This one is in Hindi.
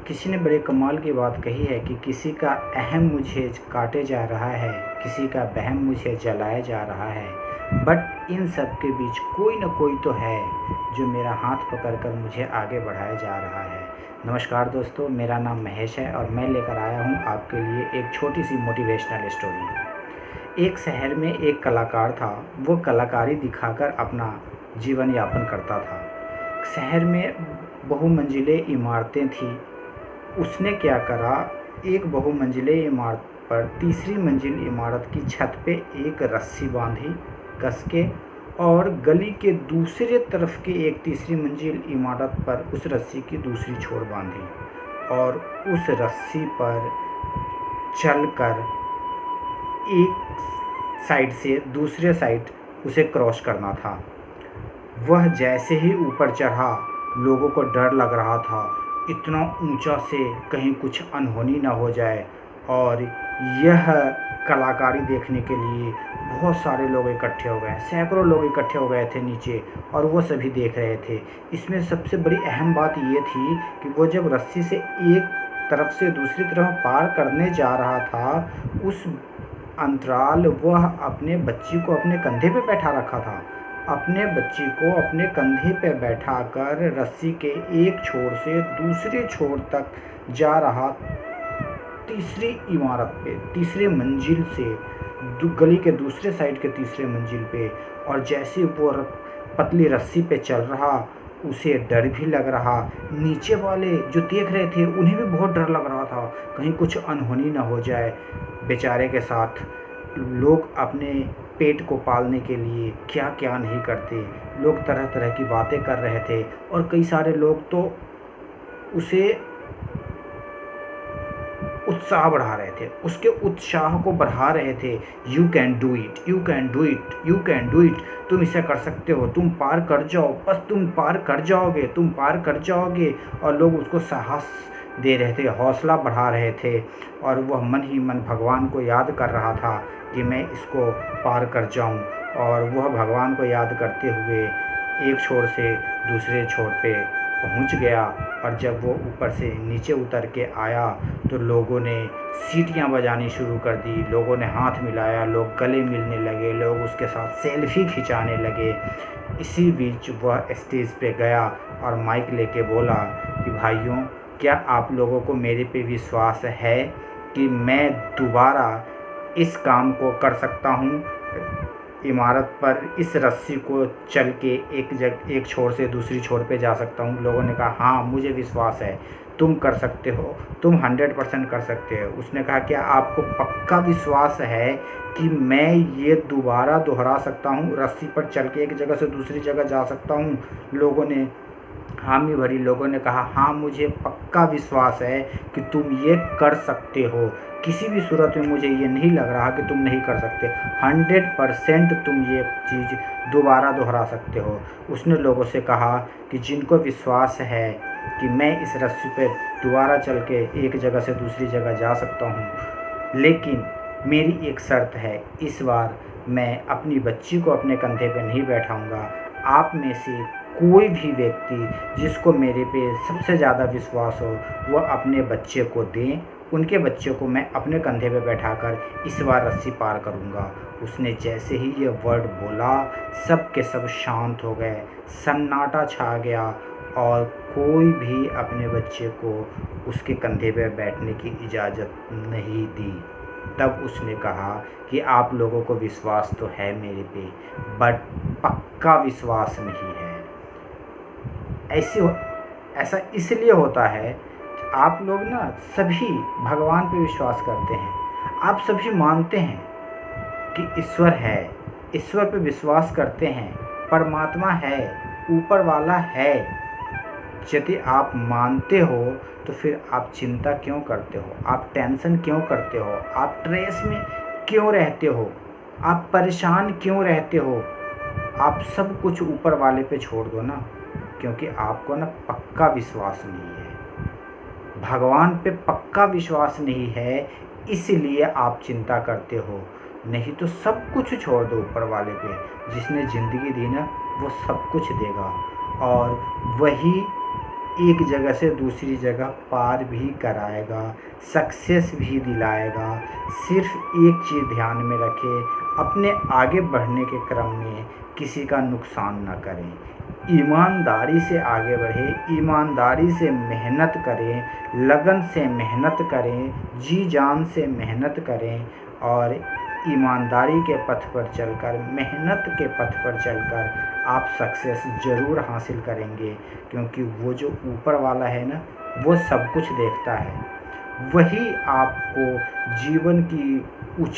किसी ने बड़े कमाल की बात कही है कि किसी का अहम मुझे काटे जा रहा है, किसी का वहम मुझे जलाया जा रहा है, बट इन सब के बीच कोई न कोई तो है जो मेरा हाथ पकड़कर मुझे आगे बढ़ाया जा रहा है। नमस्कार दोस्तों, मेरा नाम महेश है और मैं लेकर आया हूँ आपके लिए एक छोटी सी मोटिवेशनल स्टोरी। एक शहर में एक कलाकार था। वो कलाकारी दिखाकर अपना जीवन यापन करता था। शहर में बहुमंजिले इमारतें थीं। उसने क्या करा, एक बहुमंजिले इमारत पर तीसरी मंजिल इमारत की छत पे एक रस्सी बांधी कस के, और गली के दूसरे तरफ के एक तीसरी मंजिल इमारत पर उस रस्सी की दूसरी छोर बांधी और उस रस्सी पर चलकर एक साइड से दूसरे साइड उसे क्रॉस करना था। वह जैसे ही ऊपर चढ़ा, लोगों को डर लग रहा था, इतना ऊंचा से कहीं कुछ अनहोनी ना हो जाए। और यह कलाकारी देखने के लिए बहुत सारे लोग इकट्ठे हो गए, सैकड़ों लोग इकट्ठे हो गए थे नीचे, और वो सभी देख रहे थे। इसमें सबसे बड़ी अहम बात ये थी कि वो जब रस्सी से एक तरफ से दूसरी तरफ पार करने जा रहा था, उस अंतराल वह अपने बच्ची को अपने कंधे पे बैठा रखा था। अपने बच्ची को अपने कंधे पे बैठाकर रस्सी के एक छोर से दूसरे छोर तक जा रहा, तीसरी इमारत पे, तीसरे मंजिल से गली के दूसरे साइड के तीसरे मंजिल पे। और जैसे वो पतली रस्सी पे चल रहा, उसे डर भी लग रहा। नीचे वाले जो देख रहे थे उन्हें भी बहुत डर लग रहा था, कहीं कुछ अनहोनी ना हो जाए बेचारे के साथ। लोग अपने पेट को पालने के लिए क्या क्या नहीं करते। लोग तरह तरह की बातें कर रहे थे और कई सारे लोग तो उसे उत्साह बढ़ा रहे थे, उसके उत्साह को बढ़ा रहे थे। You can do it, you can do it, you can do it, तुम इसे कर सकते हो, तुम पार कर जाओ, बस तुम पार कर जाओगे, तुम पार कर जाओगे। और लोग उसको साहस दे रहे थे, हौसला बढ़ा रहे थे। और वह मन ही मन भगवान को याद कर रहा था कि मैं इसको पार कर जाऊं। और वह भगवान को याद करते हुए एक छोर से दूसरे छोर पे पहुंच गया। और जब वो ऊपर से नीचे उतर के आया तो लोगों ने सीटियां बजानी शुरू कर दी, लोगों ने हाथ मिलाया, लोग गले मिलने लगे, लोग उसके साथ सेल्फी खिंचाने लगे। इसी बीच वह स्टेज पे गया और माइक लेके बोला कि भाइयों, क्या आप लोगों को मेरे पे विश्वास है कि मैं दोबारा इस काम को कर सकता हूँ, इमारत पर इस रस्सी को चल के एक छोर से दूसरी छोर पे जा सकता हूँ। लोगों ने कहा हाँ, मुझे विश्वास है, तुम कर सकते हो, तुम 100% कर सकते हो। उसने कहा क्या आपको पक्का विश्वास है कि मैं ये दोबारा दोहरा सकता हूँ, रस्सी पर चल के एक जगह से दूसरी जगह जा सकता हूँ? लोगों ने हामी भरी। लोगों ने कहा हाँ, मुझे पक्का विश्वास है कि तुम ये कर सकते हो, किसी भी सूरत में मुझे ये नहीं लग रहा कि तुम नहीं कर सकते, 100% तुम ये चीज़ दोबारा दोहरा सकते हो। उसने लोगों से कहा कि जिनको विश्वास है कि मैं इस रस्सी पे दोबारा चल के एक जगह से दूसरी जगह जा सकता हूँ, लेकिन मेरी एक शर्त है, इस बार मैं अपनी बच्ची को अपने कंधे पे नहीं बैठाऊँगा। आप में से कोई भी व्यक्ति जिसको मेरे पे सबसे ज़्यादा विश्वास हो, वह अपने बच्चे को दें, उनके बच्चे को मैं अपने कंधे पे बैठाकर इस बार रस्सी पार करूँगा। उसने जैसे ही ये वर्ड बोला, सब के सब शांत हो गए, सन्नाटा छा गया और कोई भी अपने बच्चे को उसके कंधे पे बैठने की इजाज़त नहीं दी। तब उसने कहा कि आप लोगों को विश्वास तो है मेरे पे, बट पक्का विश्वास नहीं है। ऐसा इसलिए होता है, आप लोग ना सभी भगवान पे विश्वास करते हैं, आप सभी मानते हैं कि ईश्वर है, ईश्वर पे विश्वास करते हैं, परमात्मा है, ऊपर वाला है। यदि आप मानते हो तो फिर आप चिंता क्यों करते हो, आप टेंशन क्यों करते हो, आप स्ट्रेस में क्यों रहते हो, आप परेशान क्यों रहते हो? आप सब कुछ ऊपर वाले पे छोड़ दो ना, क्योंकि आपको ना पक्का विश्वास नहीं है, भगवान पे पक्का विश्वास नहीं है, इसलिए आप चिंता करते हो। नहीं तो सब कुछ छोड़ दो ऊपर वाले पे, जिसने ज़िंदगी दी ना वो सब कुछ देगा। और वही एक जगह से दूसरी जगह पार भी कराएगा, सक्सेस भी दिलाएगा। सिर्फ एक चीज़ ध्यान में रखें, अपने आगे बढ़ने के क्रम में किसी का नुकसान ना करें, ईमानदारी से आगे बढ़ें, ईमानदारी से मेहनत करें, लगन से मेहनत करें, जी जान से मेहनत करें और ईमानदारी के पथ पर चलकर, मेहनत के पथ पर चलकर आप सक्सेस ज़रूर हासिल करेंगे, क्योंकि वो जो ऊपर वाला है ना, वो सब कुछ देखता है। वही आपको जीवन की ऊँचाई